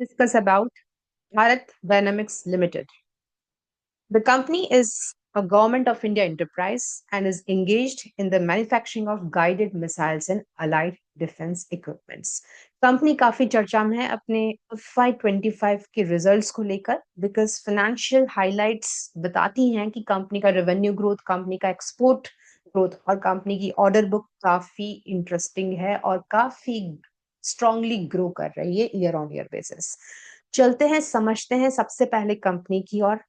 discuss about Bharat Dynamics Limited. The company is a government of India enterprise and is engaged in the manufacturing of guided missiles and allied defense equipments. Company काफी चर्चा में है अपने FY25 के results को लेकर because financial highlights बताती हैं कि कंपनी का रेवेन्यू ग्रोथ, कंपनी का एक्सपोर्ट ग्रोथ और कंपनी की ऑर्डर बुक काफी इंटरेस्टिंग है और काफी स्ट्रांगली ग्रो कर रही है ईयर ऑन ईयर बेसिस। चलते हैं समझते हैं सबसे पहले कंपनी की और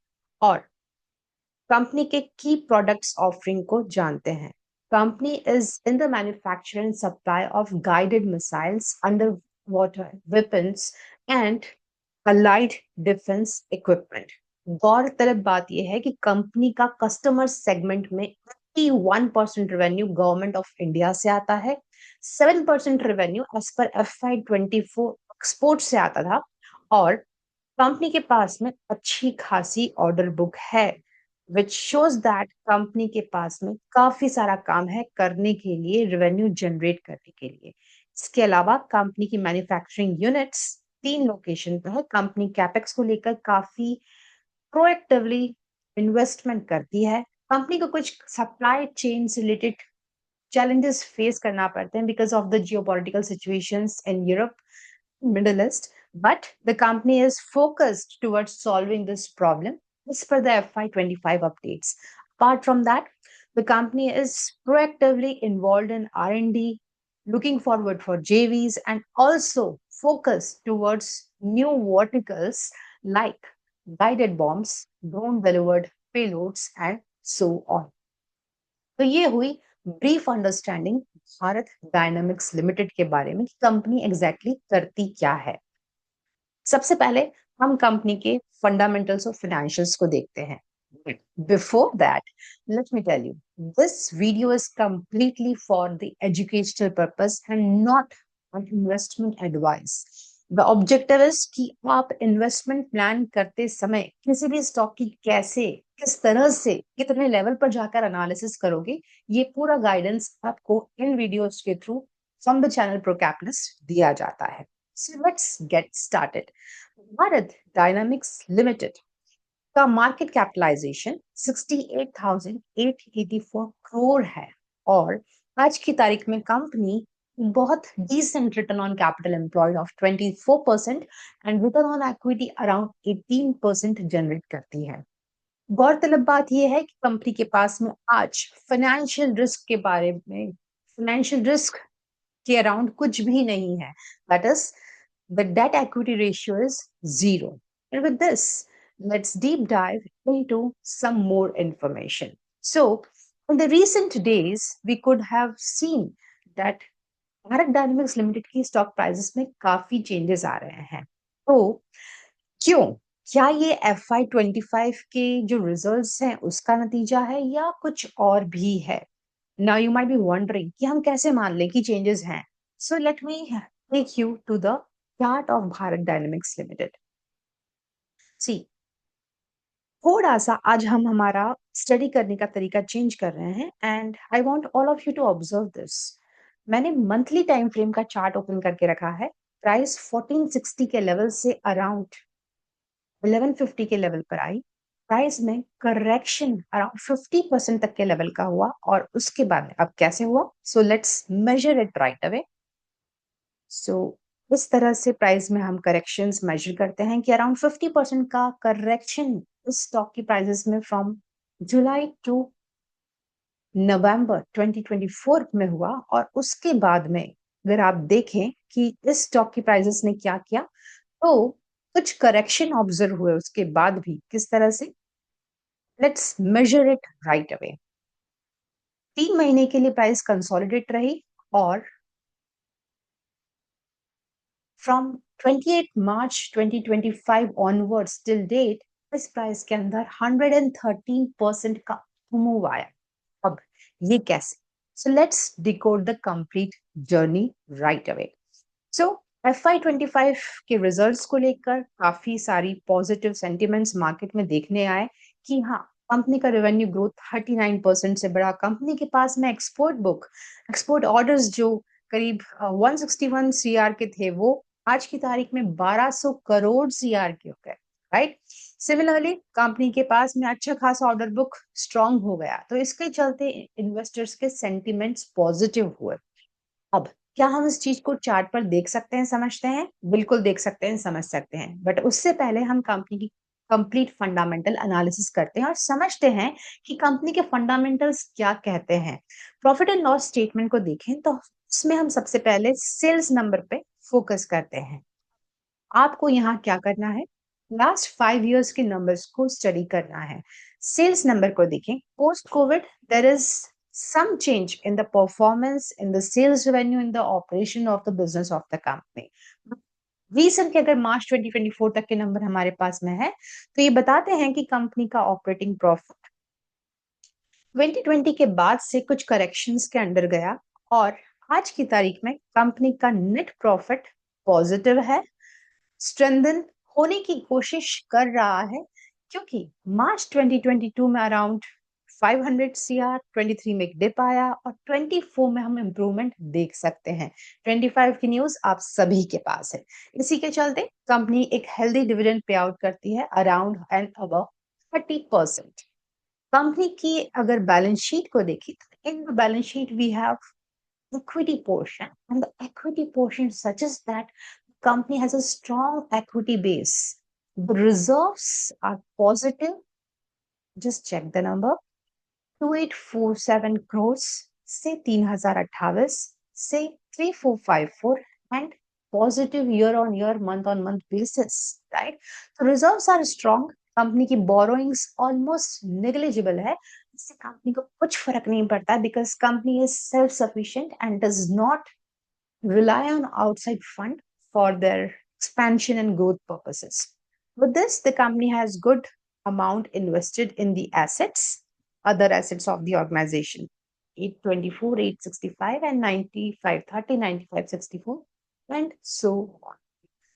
कंपनी के की प्रोडक्ट्स ऑफरिंग को जानते हैं। Company is in the manufacture and supply of guided missiles, under water weapons and allied defence equipment. गौरतलब बात यह है कि कंपनी का कस्टमर सेगमेंट में 81% रेवेन्यू गवर्नमेंट ऑफ इंडिया से आता है, 7% revenue as per FY24 export से आता था और कंपनी के पास में अच्छी खासी ऑर्डर बुक है विच शोज दैट कंपनी के पास में काफी सारा काम है करने के लिए, रेवेन्यू जनरेट करने के लिए। इसके अलावा कंपनी की मैन्युफैक्चरिंग यूनिट्स 3 लोकेशन पे है। कंपनी कैपेक्स को लेकर काफी प्रोएक्टिवली इन्वेस्टमेंट करती है। कंपनी को कुछ सप्लाई चेन से रिलेटेड challenges फेस करना पड़ते हैं because of the geopolitical situations in Europe, Middle East, but the company is focused towards solving this problem as per the FY25 updates. Apart from that, the company is proactively involved in R&D, looking forward for JVs, and also focused towards new verticals like guided bombs, drone delivered payloads, and so on. तो ये हुई brief understanding Bharat dynamics limited के बारे में कि company exactly करती क्या है। सबसे पहले हम कंपनी के फंडामेंटल्स और फाइनेंशियल्स को देखते हैं। Before that, let me tell you, this video is completely for the educational purpose and not an investment advice. The objective is कि आप इन्वेस्टमेंट प्लान करते समय किसी भी स्टॉक की कैसे, किस तरह से, कितने लेवल पर जाकर एनालिसिस करोगे, ये पूरा गाइडेंस आपको इन वीडियोस के थ्रू फ्रॉम द चैनल प्रोकैपलिस्ट दिया जाता है। So let's get started. Bharat Dynamics Limited का मार्केट कैपिटलाइजेशन 68,884 करोड़ है और आज की तारीख में कंपनी बहुत decent return on capital employed of 24% and return on equity around 18% generate करती है। गौरतलब बात यह है कि कंपनी के पास में आज फाइनेंशियल रिस्क के बारे में, फाइनेंशियल रिस्क के अराउंड कुछ भी नहीं है। That is the debt equity ratio is 0. And with this, let's deep dive into some more information. So, in the recent days, we could have seen that Bharat Dynamics Limited की stock prices में काफी changes आ रहे हैं। तो क्यों? क्या ये FY25 के जो results हैं उसका नतीजा है या कुछ और भी है? Now you might be wondering कि हम कैसे मान लें कि changes हैं? So let me take you to the chart of Bharat Dynamics Limited. See, थोड़ा सा आज हम हमारा स्टडी करने का तरीका चेंज कर रहे हैं and I want all of you to observe this. मैंने मंथली टाइम फ्रेम का चार्ट ओपन करके रखा है। प्राइस 1460 के लेवल से अराउंड 1150 के लेवल पर आई। प्राइस में करेक्शन अराउंड 50% तक के लेवल का हुआ और उसके बाद अब कैसे हुआ? So let's measure it right away. So इस तरह से प्राइस में हम करेक्शंस मेजर करते हैं कि अराउंड 50% का करेक्शन इस स्टॉक की प्राइसेस में फ्रॉम जुलाई टू नवंबर 2024 में हुआ और उसके बाद में अगर आप देखें कि इस स्टॉक की प्राइसेस ने क्या किया तो कुछ करेक्शन ऑब्जर्व हुए उसके बाद भी। किस तरह से? Let's measure it right away. 3 महीने के लिए प्राइस कंसोलिडेट रही और from 28 March 2025 onwards till date इस प्राइस के अंदर 113% का मूव आया। अब ये कैसे? So let's decode the complete journey right away. So FY25 के रिजल्ट्स को लेकर काफी सारी पॉजिटिव सेंटिमेंट्स मार्केट में देखने आए कि हाँ, कंपनी का रेवेन्यू ग्रोथ 39% से बढ़ा। कंपनी के पास में एक्सपोर्ट बुक, एक्सपोर्ट ऑर्डर्स जो करीब 161 CR के थे वो आज की तारीख में 1200 करोड़ सीआर के हो गए, राइट। सिमिलरली कंपनी के पास में अच्छा खासा ऑर्डर बुक स्ट्रांग हो गया, तो इसके चलते इन्वेस्टर्स के सेंटिमेंट्स पॉजिटिव हुए। अब क्या हम इस चीज को चार्ट पर देख सकते हैं, समझते हैं? बिल्कुल देख सकते हैं, समझ सकते हैं, बट उससे पहले हम कंपनी की कंप्लीट फंडामेंटल एनालिसिस करते हैं और समझते हैं कि कंपनी के फंडामेंटल्स क्या कहते हैं। प्रॉफिट एंड लॉस स्टेटमेंट को देखें तो उसमें हम सबसे पहले सेल्स नंबर पे फोकस करते हैं। आपको यहाँ क्या करना है, लास्ट 5 years के नंबर्स को स्टडी करना है। सेल्स नंबर को देखें, post Covid there is some change in the performance, in the sales revenue, in the operation of the business of the company. Recent के अगर मार्च 2024 तक के नंबर हमारे पास में है, तो ये बताते हैं कि कंपनी का ऑपरेटिंग प्रॉफिट 2020 के बाद से कुछ करेक्शंस के अंडर गया और आज की तारीख में कंपनी का नेट प्रॉफिट पॉजिटिव है, स्ट्रेंथन होने की कोशिश कर रहा है, क्योंकि मार्च 2022 में अराउंड 500 सीआर, 23 में एक डिप आया और 24 में हम इम्प्रूवमेंट देख सकते हैं। 25 की न्यूज आप सभी के पास है। इसी के चलते कंपनी एक हेल्दी डिविडेंड पे आउट करती है अराउंड एंड अबव 30%। कंपनी की अगर बैलेंस शीट को देखी तो in balance sheet we have equity portion, and the equity portion such as that company has a strong equity base. The reserves are positive. Just check the number, 2847 crores से 3028 से 3454 and positive year on year, month on month basis, right? So reserves are strong. Company की borrowings almost negligible है, इससे company को कुछ फर्क नहीं पड़ता because company is self sufficient and does not rely on outside fund for their expansion and growth purposes. With this, the company has good amount invested in the assets, other assets of the organization. 824, 865 and 9530, 9564 and so on.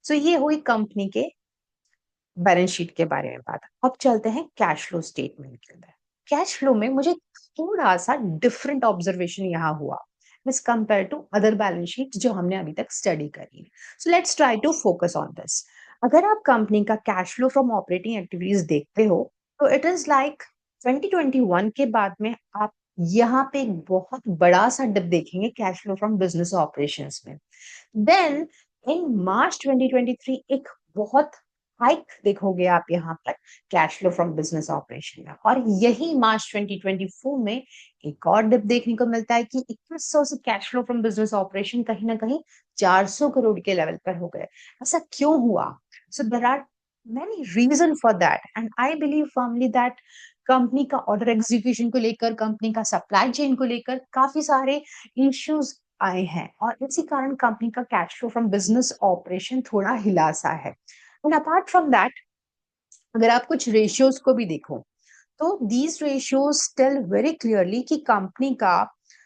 So ये हुई company के balance sheet के बारे में बात। अब चलते हैं कैश फ्लो स्टेटमेंट के अंदर। कैश फ्लो में मुझे थोड़ा सा डिफरेंट ऑब्जर्वेशन यहाँ हुआ मिस compare to other balance sheet जो हमने अभी तक स्टडी करी। So let's try to focus on this. अगर आप कंपनी का cash flow from operating activities देखते हो तो इट इज लाइक 2021 के बाद में आप यहाँ पे एक बहुत बड़ा सा डिप देखेंगे cash flow from business operations में। देन इन मार्च 2023 एक बहुत हाइक देखोगे आप यहाँ पर cash flow from business operation में, और यही मार्च 2024 में एक और डिप देखने को मिलता है कि 2100 से cash flow from business operation कहीं ना कहीं 400 करोड़ के लेवल पर हो गए। ऐसा क्यों हुआ? So there are many reason for that and I believe firmly that company का ऑर्डर एग्जीक्यूशन को लेकर, कंपनी का सप्लाई चेन को लेकर काफी सारे इश्यूज आए हैं और इसी कारण कंपनी का cash flow from business operation थोड़ा हिला सा है। एंड अपार्ट फ्रॉम दैट, अगर आप कुछ रेशियोज को भी देखो तो these ratios tell very clearly कि कंपनी का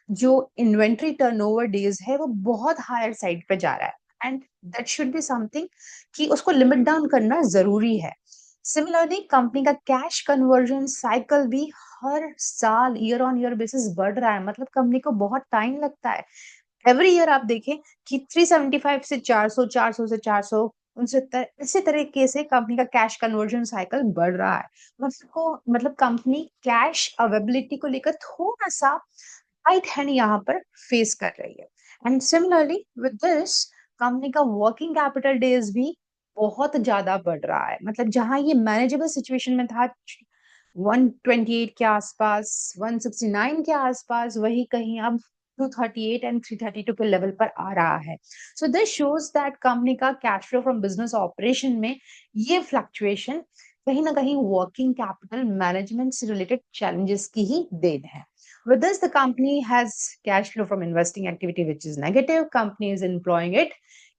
जो इन्वेंट्री टर्नओवर डेज है वो बहुत हायर साइड पे जा रहा है and that should be something कि उसको लिमिट डाउन करना जरूरी है। सिमिलरली कंपनी का कैश कन्वर्जन साइकिल भी हर साल ईयर ऑन ईयर बेसिस बढ़ रहा है, मतलब कंपनी को बहुत टाइम लगता है। एवरी ईयर आप देखें कि 375 से 400, 400 से 400, 69, इसी तरीके से कंपनी का कैश कन्वर्जन साइकिल बढ़ रहा है। मतलब कंपनी कैश अवेलेबिलिटी को लेकर थोड़ा सा टाइट हैंड यहाँ पर फेस कर रही है। And similarly with this company का वर्किंग कैपिटल डेज भी बहुत ज्यादा बढ़ रहा है, मतलब जहां ये मैनेजेबल सिचुएशन में था 128 के आसपास, 169 के आसपास, वही कहीं अब 238 एंड 332 के लेवल पर आ रहा है। So this shows that company का cash flow from business operation में ये फ्लक्चुएशन कहीं ना कहीं वर्किंग कैपिटल मैनेजमेंट से रिलेटेड चैलेंजेस की ही देन है। With this, the company has cash flow from investing activity, which is negative. Company is employing it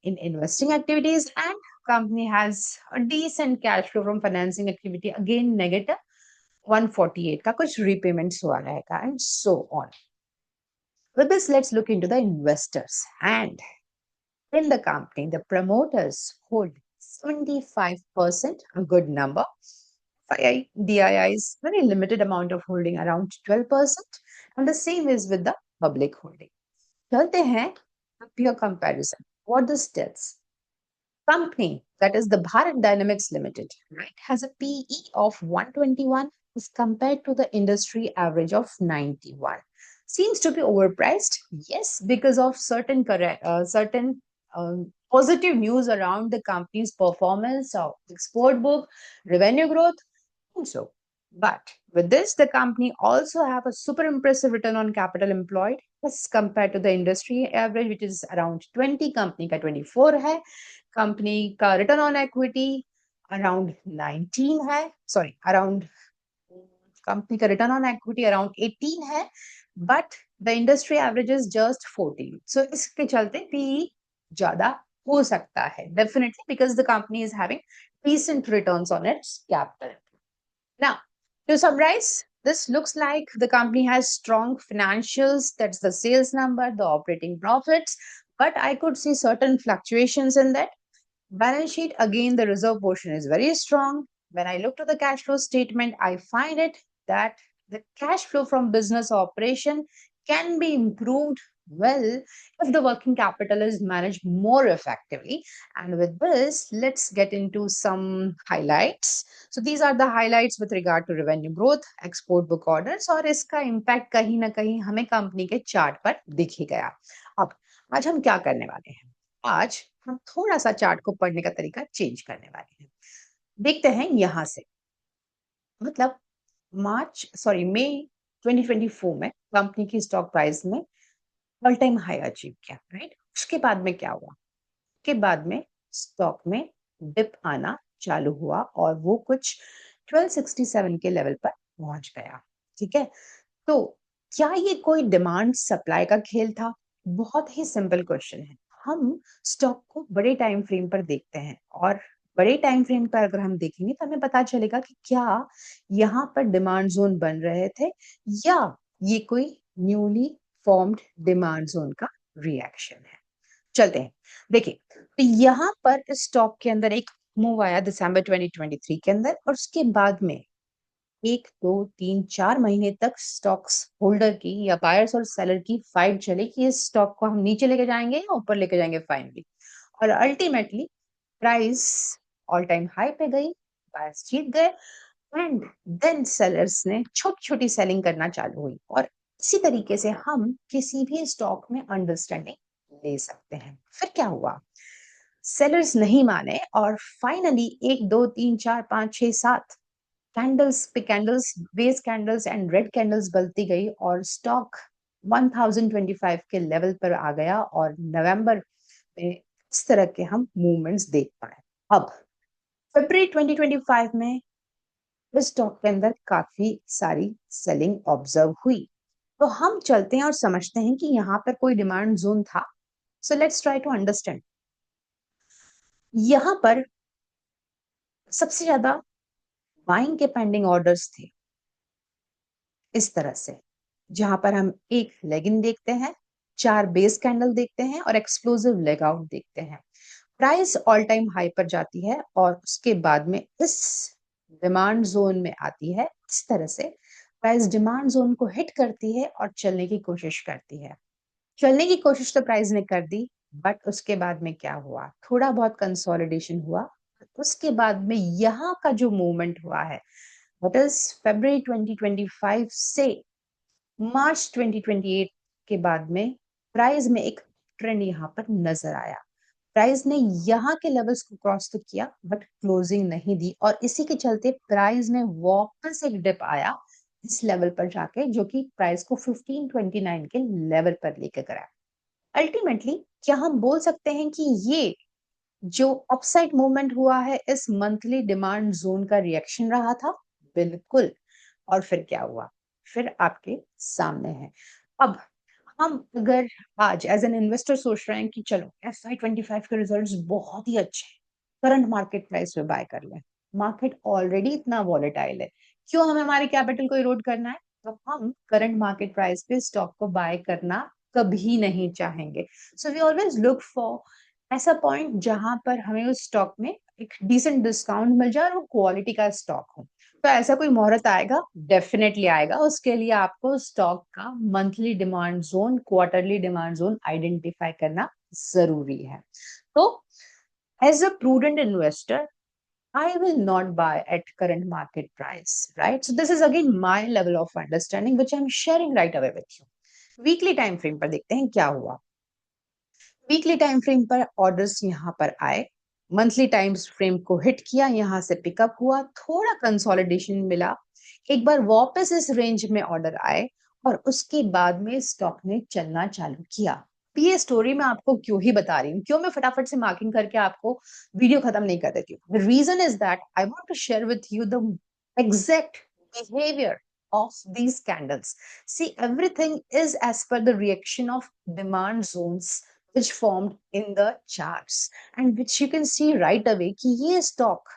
in investing activities, and company has a decent cash flow from financing activity, again negative, 148 का कुछ repayments हुआ रहेगा, and so on. With this, let's look into the investors. And in the company, the promoters hold 75%, a good number. DII is very limited amount of holding, around 12%, and the same is with the public holding. चलते हैं a peer comparison. What this tells? company, that is the Bharat Dynamics Limited, right, has a PE of 121 as compared to the industry average of 91. Seems to be overpriced, yes, because of certain positive news around the company's performance of export book, revenue growth, and so. But with this, the company also have a super impressive return on capital employed as compared to the industry average, which is around 20. Company का 24 है, company का return on equity around 19 है, sorry around company का return on equity around 18 है, but the industry average is just 14. सो इसके चलते PE ज्यादा हो सकता है definitely because the company is having decent returns on its capital. Now, to summarize, this looks like the company has strong financials, that's the sales number, the operating profits, but I could see certain fluctuations in that. Balance sheet, again, the reserve portion is very strong. When I look to the cash flow statement, I find it that the cash flow from business operation can be improved well if the working capital is managed more effectively. And with this, let's get into some highlights. So these are the highlights with regard to revenue growth, export book orders, और इसका impact कहीं ना कहीं हमें company के chart पर दिख ही गया. अब आज हम क्या करने वाले हैं? आज हम थोड़ा सा चार्ट को पढ़ने का तरीका चेंज करने वाले हैं. देखते हैं यहां से, मतलब मई 2024 में कंपनी की स्टॉक प्राइस में ऑल टाइम हाई अचीव किया, राइट. उसके बाद में क्या हुआ? के बाद में स्टॉक में डिप आना चालू हुआ और वो कुछ 1267 के लेवल पर पहुंच गया. ठीक है, तो क्या ये कोई डिमांड सप्लाई का खेल था? बहुत ही सिंपल क्वेश्चन है. हम स्टॉक को बड़े टाइम फ्रेम पर देखते हैं और बड़े टाइम फ्रेम पर अगर हम देखेंगे तो हमें पता चलेगा कि क्या यहाँ पर डिमांड जोन बन रहे थे या ये कोई न्यूली फॉर्म्ड डिमांड जोन का रिएक्शन है. चलते हैं, देखिए, तो यहाँ पर इस स्टॉक के अंदर एक मूव आया दिसंबर 2023 के अंदर और उसके बाद में 1 2 3 4 महीने तक स्टॉक्स होल्डर की या बायर्स और सेलर की फाइट चली कि इस स्टॉक को हम नीचे लेके जाएंगे या ऊपर लेके जाएंगे फाइनली. और ultimately price all time high पे गई, बायर्स जीत गए एंड देन सेलर्स ने छोटी छोटी सेलिंग करना चालू हुई. और इसी तरीके से हम किसी भी स्टॉक में अंडरस्टैंडिंग ले सकते हैं. फिर क्या हुआ? सेलर्स नहीं माने और फाइनली 1 2 3 4 5 6 7 कैंडल्स पे candles, base candles and red candles बलती गई और स्टॉक 1025 के लेवल पर आ गया और नवंबर में इस तरह के हम मूवमेंट्स देख पाए. अब फरवरी 2025 में इस स्टॉक के अंदर काफी सारी सेलिंग ऑब्जर्व हुई. तो हम चलते हैं और समझते हैं कि यहाँ पर कोई डिमांड जोन था. So let's try to understand. यहाँ पर सबसे ज्यादा बाइंग के पेंडिंग ऑर्डर्स थे इस तरह से, जहां पर हम एक लेग इन देखते हैं, 4 बेस कैंडल देखते हैं और एक्सप्लोसिव लेग आउट देखते हैं. प्राइस ऑल टाइम हाई पर जाती है और उसके बाद में इस डिमांड जोन में आती है. इस तरह से प्राइस डिमांड जोन को हिट करती है और चलने की कोशिश करती है. चलने की कोशिश तो प्राइस ने कर दी, बट उसके बाद में क्या हुआ? थोड़ा बहुत कंसोलिडेशन हुआ. उसके बाद में यहाँ का जो मूवमेंट हुआ है, that is February 2025 से मार्च 2028 के बाद में प्राइस में एक ट्रेंड यहाँ पर नजर आया. प्राइस ने यहाँ के लेवल्स को क्रॉस तो किया बट क्लोजिंग नहीं दी और इसी के चलते प्राइस में वापस एक डिप आया इस लेवल पर जाके, जो कि प्राइस को 1529 के लेवल पर लेकर गया. अल्टीमेटली क्या हम बोल सकते हैं कि ये जो अपसाइड मूवमेंट हुआ है इस मंथली डिमांड जोन का रिएक्शन रहा था? बिल्कुल. और फिर क्या हुआ? फिर आपके सामने है. अब हम अगर आज एज एन इन्वेस्टर सोच रहे हैं कि चलो FY25 के रिजल्ट्स बहुत ही अच्छे हैं, करंट मार्केट प्राइस पे बाय कर लें, मार्केट ऑलरेडी इतना वॉलेटाइल है, क्यों हमें हमारे कैपिटल को इरोड करना है? तो हम करंट मार्केट प्राइस पे स्टॉक को बाय करना कभी नहीं चाहेंगे. So we always look for ऐसा पॉइंट जहां पर हमें उस स्टॉक में एक डिसेंट डिस्काउंट मिल जाए और वो क्वालिटी का स्टॉक हो. तो ऐसा कोई मुहूर्त आएगा, डेफिनेटली आएगा. उसके लिए आपको स्टॉक का monthly demand zone, quarterly demand zone identify करना जरूरी है. तो As a prudent investor, I will not buy at current market price, right? So this is again my level of understanding, which I'm sharing right away with you. Weekly time frame पर देखते हैं क्या हुआ. Weekly time frame पर orders यहां पर आए, monthly time frame को हिट किया, यहां से पिकअप हुआ, थोड़ा कंसोलिडेशन मिला, एक बार वापस इस रेंज में ऑर्डर आए और उसके बाद में स्टॉक ने चलना चालू किया. ये स्टोरी मैं आपको क्यों ही बता रही हूँ, क्यों मैं फटाफट से मार्किंग करके आपको वीडियो खत्म नहीं कर देती हूँ. The reason is that I want to share with you the exact behaviour of these candles. See, everything is as per the reaction of demand zones which formed in the charts and which you can see right away कि ये stock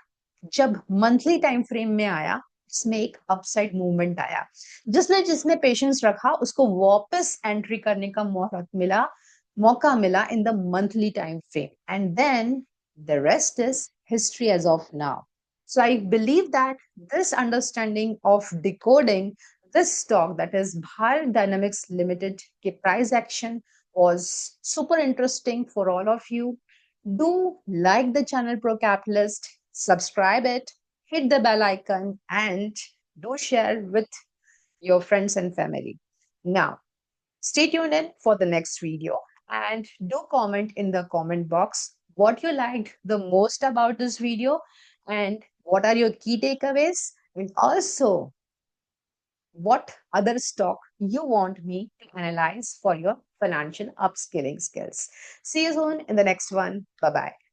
जब monthly time frame में आया, इसमें एक upside movement आया. जिसने जिसने patience रखा उसको वापस entry करने का मौका मिला in the monthly time frame, and then the rest is history as of now. So I believe that this understanding of decoding this stock, that is Bharat Dynamics Limited ke price action, was super interesting for all of you. Do like the channel Pro Capitalist, subscribe it, hit the bell icon, and do share with your friends and family. Now, stay tuned in for the next video and do comment in the comment box what you liked the most about this video and what are your key takeaways, and also what other stock you want me to analyze for your financial upskilling skills. See you soon in the next one. Bye bye.